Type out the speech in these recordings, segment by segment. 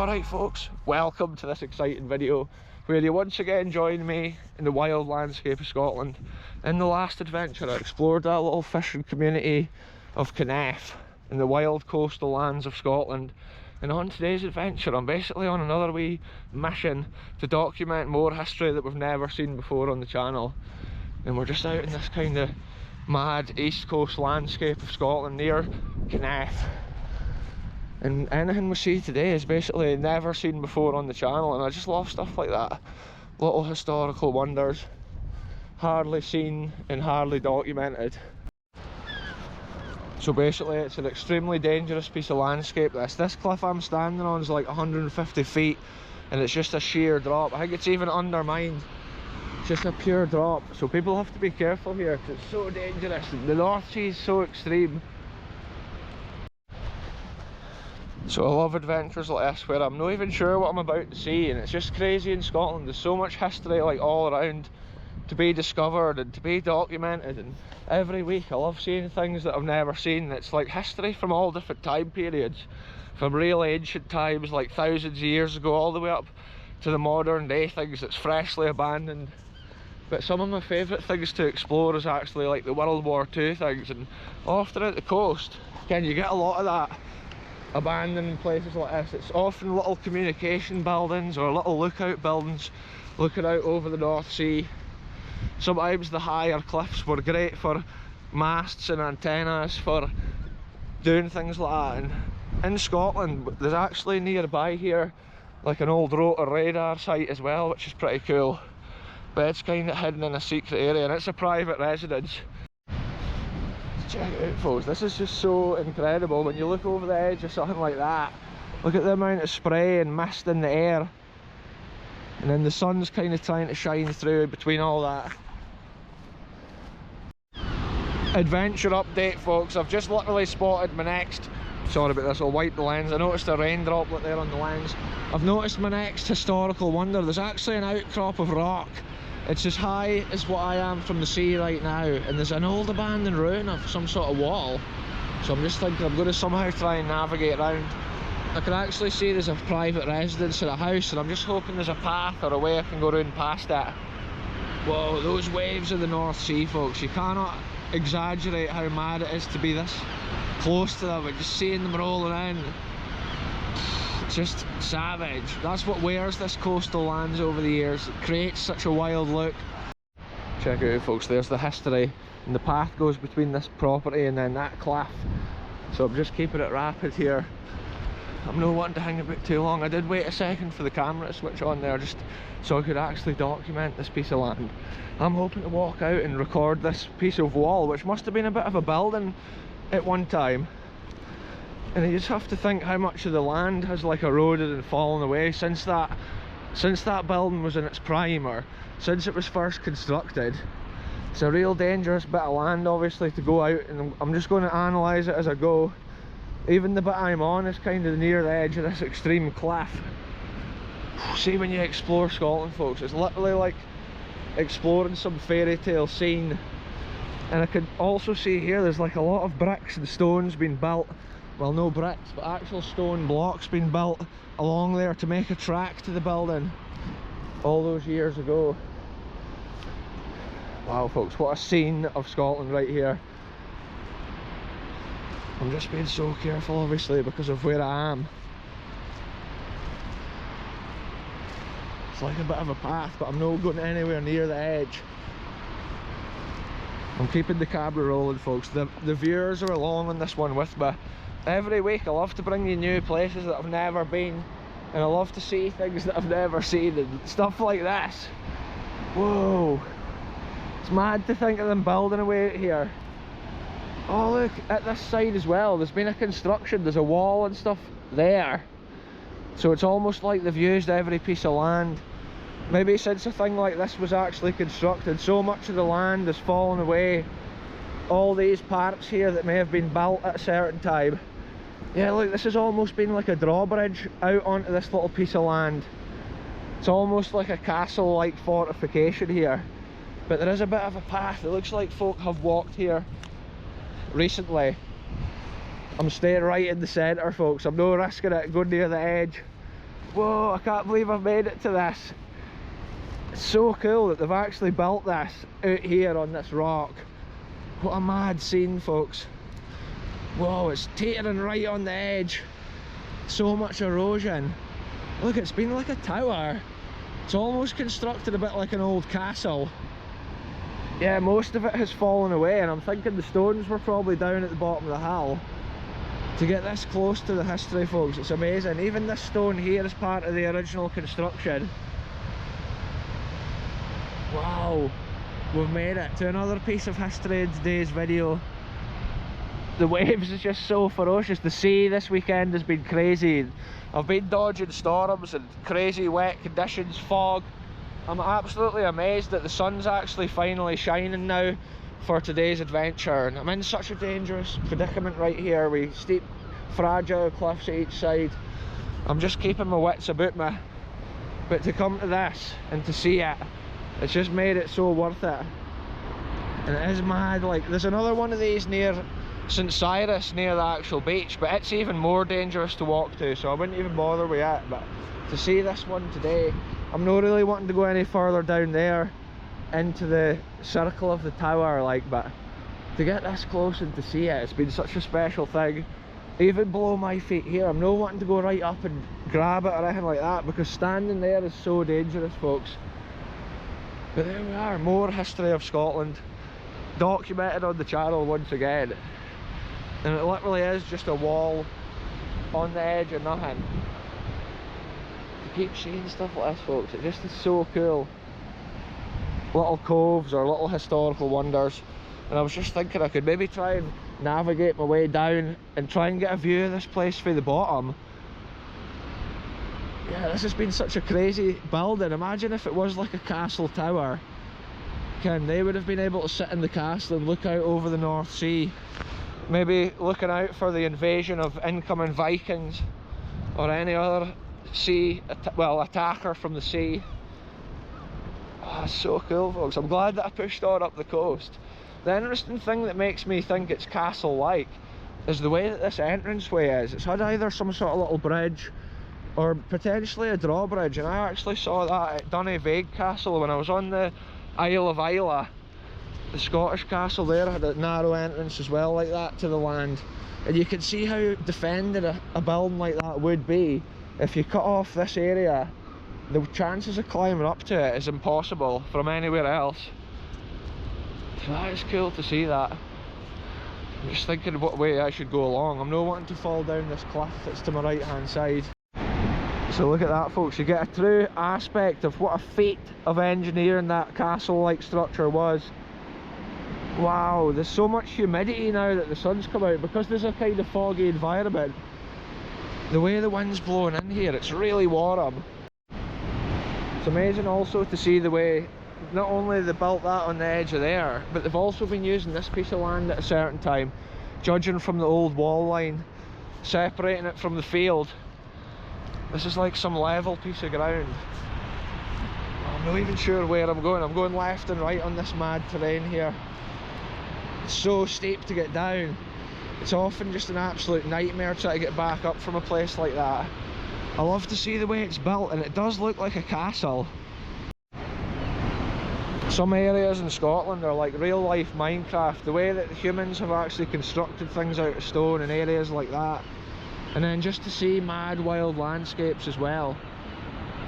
Alright folks, welcome to this exciting video where you once again join me in the wild landscape of Scotland. In the last adventure I explored that little fishing community of Knaff in the wild coastal lands of Scotland, and on today's adventure I'm basically on another wee mission to document more history that we've never seen before on the channel. And we're just out in this kind of mad east coast landscape of Scotland near Knaff. And anything we see today is basically never seen before on the channel, and I just love stuff like that. Little historical wonders, hardly seen and hardly documented. So basically it's an extremely dangerous piece of landscape this. This cliff I'm standing on is like 150 feet and it's just a sheer drop. I think it's even undermined. It's just a pure drop. So people have to be careful here because it's so dangerous. The North Sea is so extreme. So I love adventures like this where I'm not even sure what I'm about to see, and it's just crazy in Scotland. There's so much history like all around to be discovered and to be documented, and every week I love seeing things that I've never seen. It's like history from all different time periods, from real ancient times like thousands of years ago all the way up to the modern day things that's freshly abandoned. But some of my favourite things to explore is actually like the World War II things, and often at the coast, again, you get a lot of that abandoned places like this. It's often little communication buildings or little lookout buildings looking out over the North Sea. Sometimes the higher cliffs were great for masts and antennas, for doing things like that. And in Scotland there's actually nearby here like an old rotor radar site as well, which is pretty cool, but it's kind of hidden in a secret area and it's a private residence. Check it out folks, this is just so incredible. When you look over the edge of something like that, look at the amount of spray and mist in the air, and then the sun's kind of trying to shine through between all that. Adventure update folks, I've just literally spotted my next, sorry about this, I'll wipe the lens, I noticed a rain droplet there on the lens. I've noticed my next historical wonder. There's actually an outcrop of rock. It's as high as what I am from the sea right now, and there's an old abandoned ruin of some sort of wall. So I'm just thinking I'm going to somehow try and navigate around. I can actually see there's a private residence and a house, and I'm just hoping there's a path or a way I can go around past it. Whoa, those waves of the North Sea folks, you cannot exaggerate how mad it is to be this close to them, and just seeing them rolling in. Just savage. That's what wears this coastal lands over the years. It creates such a wild look. Check it out folks, there's the history, and the path goes between this property and then that cliff. So I'm just keeping it rapid here. I'm not wanting to hang about too long. I did wait a second for the camera to switch on there just so I could actually document this piece of land. I'm hoping to walk out and record this piece of wall, which must have been a bit of a building at one time. And you just have to think how much of the land has like eroded and fallen away since that building was in its prime, or since it was first constructed. It's a real dangerous bit of land obviously to go out, and I'm just going to analyse it as I go. Even the bit I'm on is kind of near the edge of this extreme cliff. See, when you explore Scotland folks, it's literally like exploring some fairy tale scene. And I could also see here there's like a lot of bricks and stones being built. Well, no bricks, but actual stone blocks being built along there to make a track to the building all those years ago. Wow folks, what a scene of Scotland right here. I'm just being so careful obviously because of where I am. It's like a bit of a path, but I'm not going anywhere near the edge. I'm keeping the camera rolling folks. The viewers are along on this one with me. Every week I love to bring you new places that I've never been, and I love to see things that I've never seen and stuff like this. Whoa, it's mad to think of them building away out here. Oh look, at this side as well, there's been a construction, there's a wall and stuff there. So it's almost like they've used every piece of land. Maybe since a thing like this was actually constructed, so much of the land has fallen away. All these parts here that may have been built at a certain time. Yeah, look, this has almost been like a drawbridge out onto this little piece of land. It's almost like a castle-like fortification here. But there is a bit of a path. It looks like folk have walked here recently. I'm staying right in the centre folks, I'm no risking it going near the edge. Whoa, I can't believe I've made it to this. It's so cool that they've actually built this out here on this rock. What a mad scene, folks. Whoa, it's teetering right on the edge. So much erosion. Look, it's been like a tower. It's almost constructed a bit like an old castle. Yeah, most of it has fallen away, and I'm thinking the stones were probably down at the bottom of the hill. To get this close to the history, folks, it's amazing. Even this stone here is part of the original construction. Wow, we've made it to another piece of history in today's video. The waves is just so ferocious. The sea this weekend has been crazy. I've been dodging storms and crazy wet conditions, fog. I'm absolutely amazed that the sun's actually finally shining now for today's adventure, and I'm in such a dangerous predicament right here with steep, fragile cliffs at each side. I'm just keeping my wits about me, but to come to this and to see it, it's just made it so worth it. And it is mad. Like, there's another one of these near St Cyrus, near the actual beach, but it's even more dangerous to walk to, so I wouldn't even bother with it. But to see this one today, I'm not really wanting to go any further down there into the circle of the tower, like, but to get this close and to see it, it's been such a special thing. Even below my feet here, I'm not wanting to go right up and grab it or anything like that, because standing there is so dangerous, folks. But there we are, more history of Scotland documented on the channel once again. And it literally is just a wall on the edge of nothing. To keep seeing stuff like this, folks, it just is so cool. Little coves or little historical wonders. And I was just thinking I could maybe try and navigate my way down and try and get a view of this place from the bottom. Yeah, this has been such a crazy building. Imagine if it was like a castle tower. They would have been able to sit in the castle and look out over the North Sea. Maybe looking out for the invasion of incoming Vikings or any other sea, well, attacker from the sea. Oh, it's so cool, folks. I'm glad that I pushed on up the coast. The interesting thing that makes me think it's castle-like is the way that this entranceway is. It's had either some sort of little bridge or potentially a drawbridge, and I actually saw that at Dunveig Castle when I was on the Isle of Islay. The Scottish castle there had a narrow entrance as well like that to the land, and you can see how defended a building like that would be. If you cut off this area, the chances of climbing up to it is impossible from anywhere else. So that is cool to see that. I'm just thinking what way I should go along. I'm not wanting to fall down this cliff that's to my right hand side. So look at that, folks, you get a true aspect of what a feat of engineering that castle-like structure was. Wow, there's so much humidity now that the sun's come out, because there's a kind of foggy environment. The way the wind's blowing in here, it's really warm. It's amazing also to see the way not only they built that on the edge of there, but they've also been using this piece of land at a certain time, judging from the old wall line, separating it from the field. This is like some level piece of ground. I'm not even sure where I'm going. I'm going left and right on this mad terrain here. It's so steep to get down. It's often just an absolute nightmare trying to get back up from a place like that. I love to see the way it's built, and it does look like a castle. Some areas in Scotland are like real life Minecraft, the way that the humans have actually constructed things out of stone in areas like that. And then just to see mad wild landscapes as well.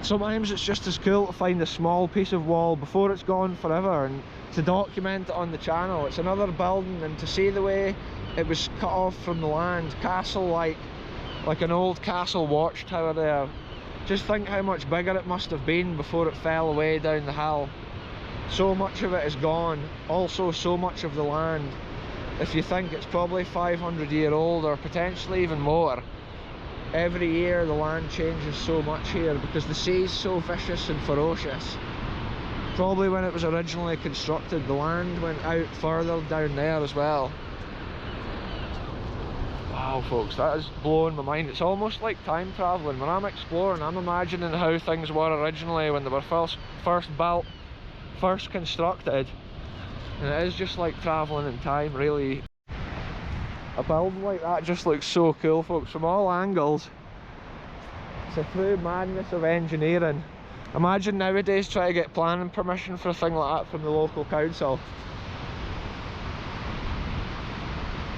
Sometimes it's just as cool to find a small piece of wall before it's gone forever and to document it on the channel. It's another building, and to see the way it was cut off from the land, castle-like, like an old castle watchtower there. Just think how much bigger it must have been before it fell away down the hill. So much of it is gone, also so much of the land. If you think it's probably 500-year-old or potentially even more, every year the land changes so much here because the sea's so vicious and ferocious. Probably when it was originally constructed, the land went out further down there as well. Wow, folks, that is blowing my mind. It's almost like time travelling. When I'm exploring, I'm imagining how things were originally when they were first built, first constructed. And it is just like travelling in time, really. A building like that just looks so cool, folks, from all angles. It's a true madness of engineering. Imagine nowadays trying to get planning permission for a thing like that from the local council.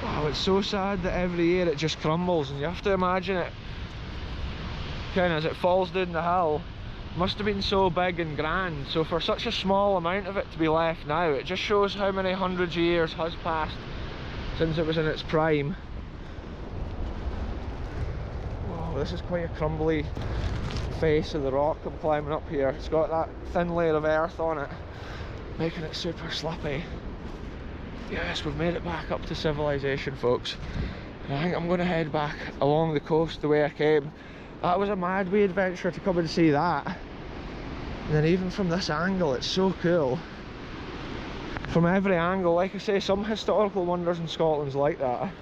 Wow, it's so sad that every year it just crumbles, and you have to imagine it kind of as it falls down the hill. Must have been so big and grand, so for such a small amount of it to be left now, it just shows how many hundreds of years has passed since it was in its prime. Whoa, this is quite a crumbly face of the rock I'm climbing up here. It's got that thin layer of earth on it, making it super slippy. Yes, we've made it back up to civilization, folks. And I think I'm going to head back along the coast the way I came. That was a mad wee adventure to come and see that. And then even from this angle, it's so cool. From every angle, like I say, some historical wonders in Scotland's like that.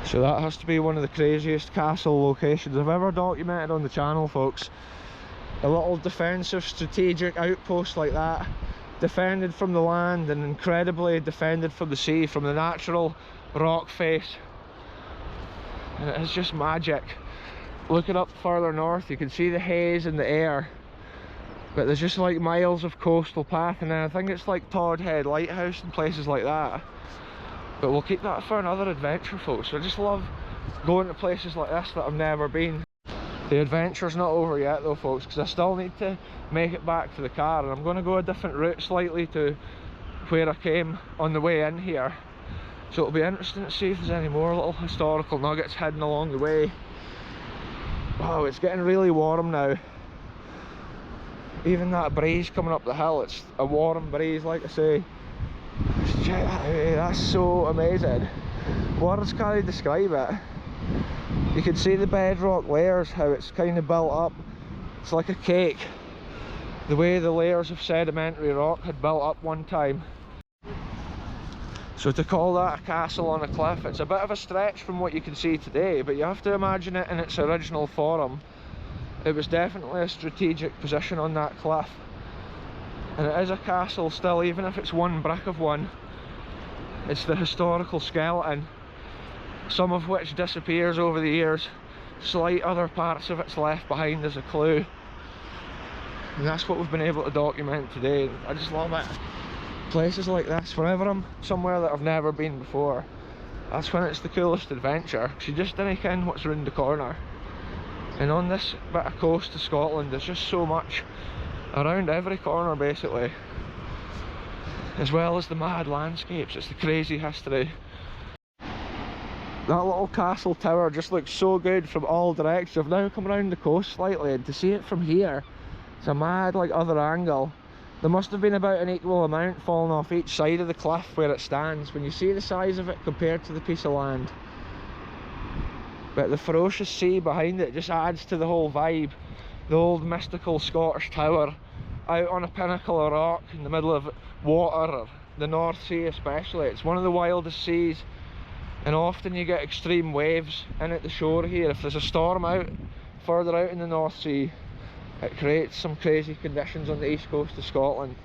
So that has to be one of the craziest castle locations I've ever documented on the channel, folks. A little defensive strategic outpost like that, defended from the land and incredibly defended from the sea, from the natural rock face. And it is just magic. Looking up further north, you can see the haze in the air, but there's just like miles of coastal path, and then I think it's like Todhead Lighthouse and places like that. But we'll keep that for another adventure, folks. I just love going to places like this that I've never been. The adventure's not over yet though, folks, because I still need to make it back to the car, and I'm going to go a different route slightly to where I came on the way in here. So it'll be interesting to see if there's any more little historical nuggets hidden along the way. Wow, it's getting really warm now. Even that breeze coming up the hill, it's a warm breeze, like I say. Just check that out, that's so amazing. Words can't describe it. You can see the bedrock layers, how it's kind of built up. It's like a cake. The way the layers of sedimentary rock had built up one time. So to call that a castle on a cliff, it's a bit of a stretch from what you can see today, but you have to imagine it in its original form. It was definitely a strategic position on that cliff. And it is a castle still, even if it's one brick of one. It's the historical skeleton, some of which disappears over the years. Slight other parts of it's left behind as a clue. And that's what we've been able to document today. I just love it. Places like this, whenever I'm somewhere that I've never been before, that's when it's the coolest adventure, because you just don't ken what's round the corner. And on this bit of coast of Scotland, there's just so much around every corner basically, as well as the mad landscapes. It's the crazy history. That little castle tower just looks so good from all directions. I've now come around the coast slightly, and to see it from here, it's a mad like other angle. There must have been about an equal amount falling off each side of the cliff where it stands, when you see the size of it compared to the piece of land. But the ferocious sea behind it just adds to the whole vibe. The old mystical Scottish tower out on a pinnacle of rock in the middle of water, or the North Sea especially. It's one of the wildest seas, and often you get extreme waves in at the shore here. If there's a storm out further out in the North Sea, it creates some crazy conditions on the east coast of Scotland.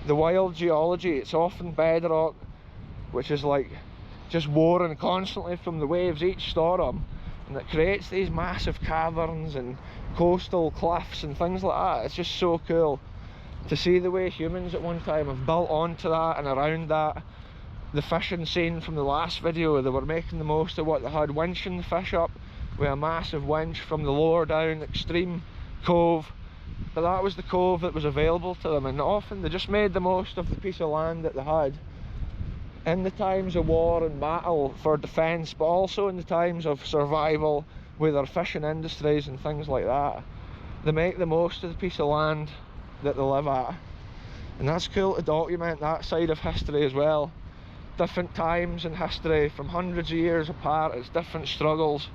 The wild geology, it's often bedrock, which is like just warring constantly from the waves each storm, and it creates these massive caverns and coastal cliffs and things like that. It's just so cool to see the way humans at one time have built onto that and around that. The fishing scene from the last video, they were making the most of what they had, winching the fish up with a massive winch from the lower down extreme cove, but that was the cove that was available to them, and often they just made the most of the piece of land that they had in the times of war and battle for defence, but also in the times of survival with their fishing industries and things like that. They make the most of the piece of land that they live at, and that's cool to document that side of history as well. Different times in history from hundreds of years apart, it's different struggles,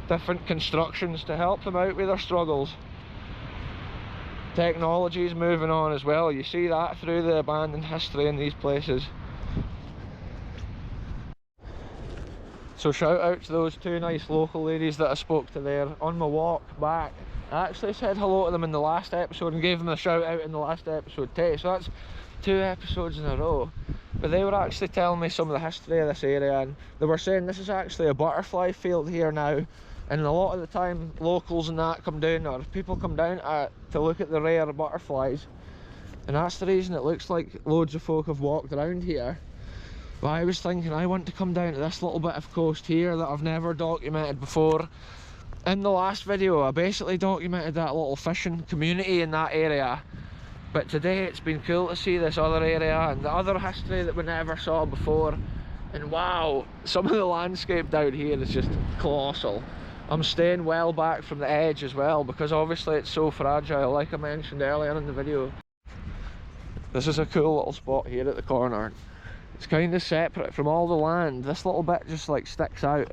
different constructions to help them out with their struggles. Technology is moving on as well. You see that through the abandoned history in these places. So shout out to those two nice local ladies that I spoke to there on my walk back. I actually said hello to them in the last episode and gave them a shout out in the last episode too, so that's 2 episodes in a row. But they were actually telling me some of the history of this area, and they were saying this is actually a butterfly field here now, and a lot of the time locals and that come down, or people come down to look at the rare butterflies, and that's the reason it looks like loads of folk have walked around here. But I was thinking, I want to come down to this little bit of coast here that I've never documented before. In the last video I basically documented that little fishing community in that area, but today it's been cool to see this other area and the other history that we never saw before. And wow, some of the landscape down here is just colossal. I'm staying well back from the edge as well, because obviously it's so fragile, like I mentioned earlier in the video. This is a cool little spot here at the corner. It's kind of separate from all the land. This little bit just like sticks out,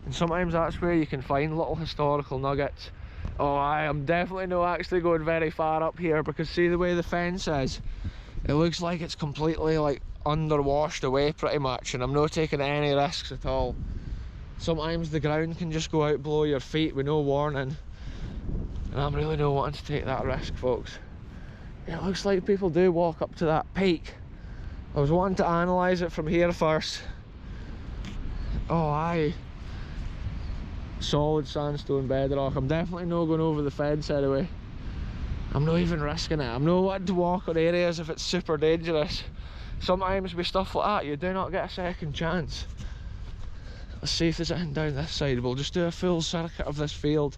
and sometimes that's where you can find little historical nuggets. Oh, I am definitely not actually going very far up here, because see the way the fence is, it looks like it's completely like underwashed away pretty much, and I'm not taking any risks at all. Sometimes the ground can just go out below your feet with no warning, and I'm really not wanting to take that risk, folks. It looks like people do walk up to that peak. I was wanting to analyse it from here first. Oh aye, solid sandstone bedrock. I'm definitely not going over the fence anyway. I'm not even risking it. I'm not wanting to walk on areas if it's super dangerous. Sometimes with stuff like that you do not get a second chance. Let's see if there's anything down this side. We'll just do a full circuit of this field.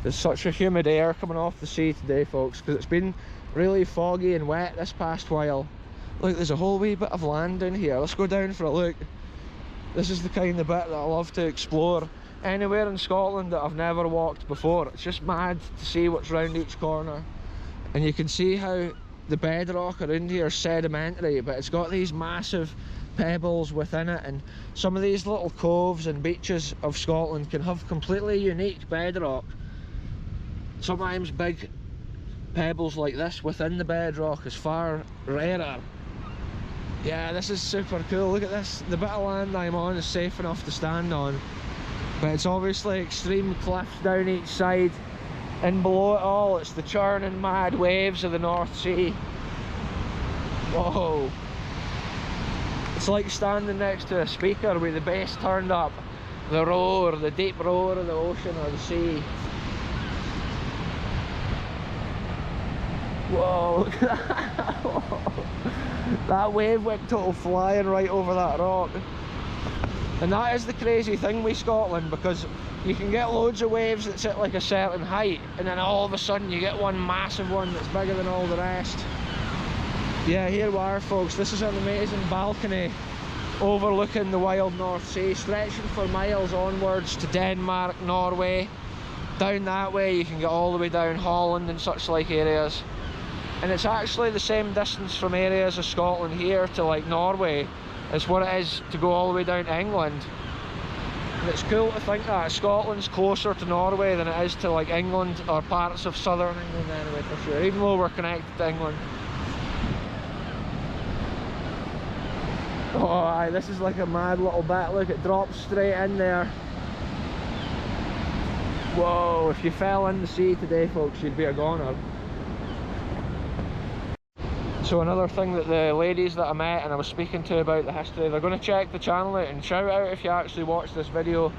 There's such a humid air coming off the sea today, folks, because it's been really foggy and wet this past while. Look, there's a whole wee bit of land down here. Let's go down for a look. This is the kind of bit that I love to explore. Anywhere in Scotland that I've never walked before. It's just mad to see what's round each corner. And you can see how the bedrock around here is sedimentary, but it's got these massive pebbles within it, and some of these little coves and beaches of Scotland can have completely unique bedrock. Sometimes big pebbles like this within the bedrock is far rarer. Yeah, this is super cool. Look at this. The bit of land I'm on is safe enough to stand on, but it's obviously extreme cliffs down each side, and below it all it's the churning mad waves of the North Sea. Whoa, it's like standing next to a speaker with the bass turned up. The roar, the deep roar of the ocean or the sea. Whoa, look at that. That wave went total flying right over that rock. And that is the crazy thing with Scotland, because you can get loads of waves that sit like a certain height, and then all of a sudden you get one massive one that's bigger than all the rest. Yeah, here we are, folks. This is an amazing balcony overlooking the wild North Sea, stretching for miles onwards to Denmark, Norway. Down that way you can get all the way down Holland and such like areas. And it's actually the same distance from areas of Scotland here to like Norway as what it is to go all the way down to England. And it's cool to think that Scotland's closer to Norway than it is to like England or parts of southern England anyway, for sure, even though we're connected to England. Oh aye, this is like a mad little bit. Look, it drops straight in there. Whoa, if you fell in the sea today, folks, you'd be a goner. So another thing that the ladies that I met and I was speaking to about the history, they're going to check the channel out, and shout out if you actually watched this video,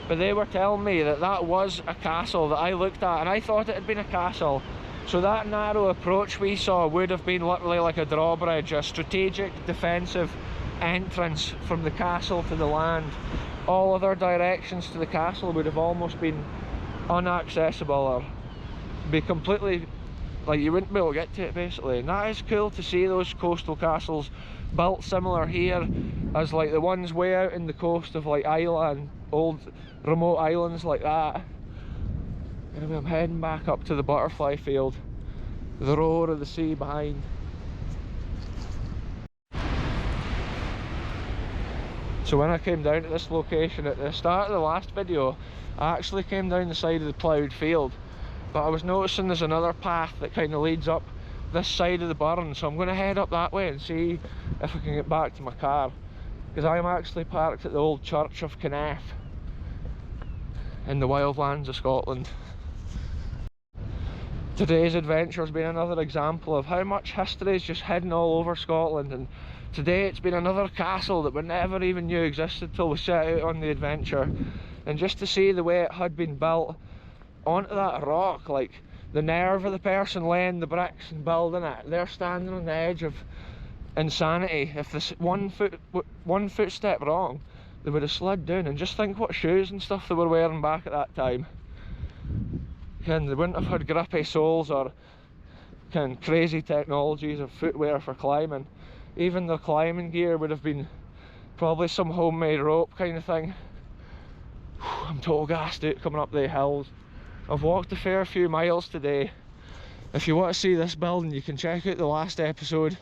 but they were telling me that that was a castle that I looked at, and I thought it had been a castle. So that narrow approach we saw would have been literally like a drawbridge, a strategic defensive entrance from the castle to the land. All other directions to the castle would have almost been unaccessible, or be completely, like, you wouldn't be able to get to it basically. And that is cool to see those coastal castles built similar here as like the ones way out in the coast of like Ireland, old remote islands like that. Anyway, I'm heading back up to the butterfly field, the roar of the sea behind. So when I came down to this location at the start of the last video, I actually came down the side of the ploughed field, but I was noticing there's another path that kind of leads up this side of the burn, so I'm going to head up that way and see if I can get back to my car, because I'm actually parked at the old church of Kenneth in the wildlands of Scotland. Today's adventure has been another example of how much history is just hidden all over Scotland, and today it's been another castle that we never even knew existed till we set out on the adventure. and just to see the way it had been built onto that rock, like the nerve of the person laying the bricks and building it, they're standing on the edge of insanity. If this one footstep wrong, they would have slid down. And just think what shoes and stuff they were wearing back at that time. And they wouldn't have had grippy soles or crazy technologies of footwear for climbing. Even their climbing gear would have been probably some homemade rope kind of thing. I'm total gassed out coming up the hills. I've walked a fair few miles today. If you want to see this building, you can check out the last episode.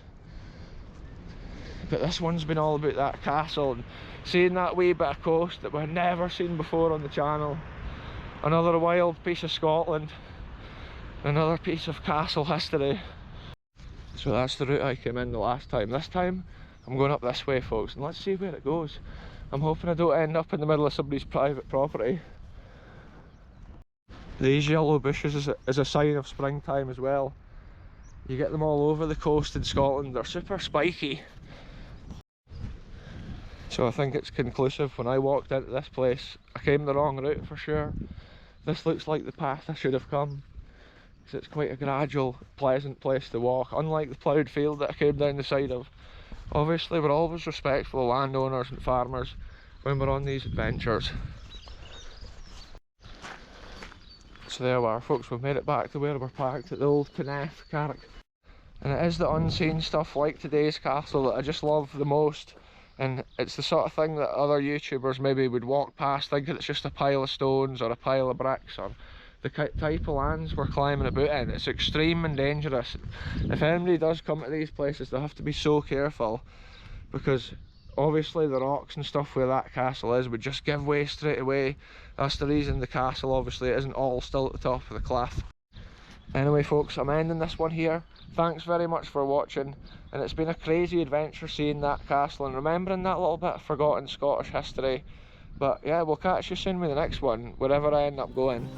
But this one's been all about that castle and seeing that wee bit of coast that we've never seen before on the channel. Another wild piece of Scotland, another piece of castle history. So that's the route I came in the last time. This time I'm going up this way, folks, and let's see where it goes. I'm hoping I don't end up in the middle of somebody's private property. These yellow bushes is a sign of springtime as well. You get them all over the coast in Scotland. They're super spiky. So I think it's conclusive. When I walked into this place, I came the wrong route for sure. This looks like the path I should have come, because it's quite a gradual, pleasant place to walk, unlike the ploughed field that I came down the side of. Obviously we're always respectful of landowners and farmers when we're on these adventures. So there we are, folks, we've made it back to where we're parked at the old Knaff Carrick. And it is the unseen stuff like today's castle that I just love the most. And it's the sort of thing that other YouTubers maybe would walk past thinking it's just a pile of stones or a pile of bricks, or the type of lands we're climbing about in. It's extreme and dangerous. If anybody does come to these places, they have to be so careful, because obviously the rocks and stuff where that castle is would just give way straight away. That's the reason the castle obviously isn't all still at the top of the cliff. Anyway folks, I'm ending this one here. Thanks very much for watching, and it's been a crazy adventure seeing that castle and remembering that little bit of forgotten Scottish history. But yeah, we'll catch you soon with the next one, wherever I end up going.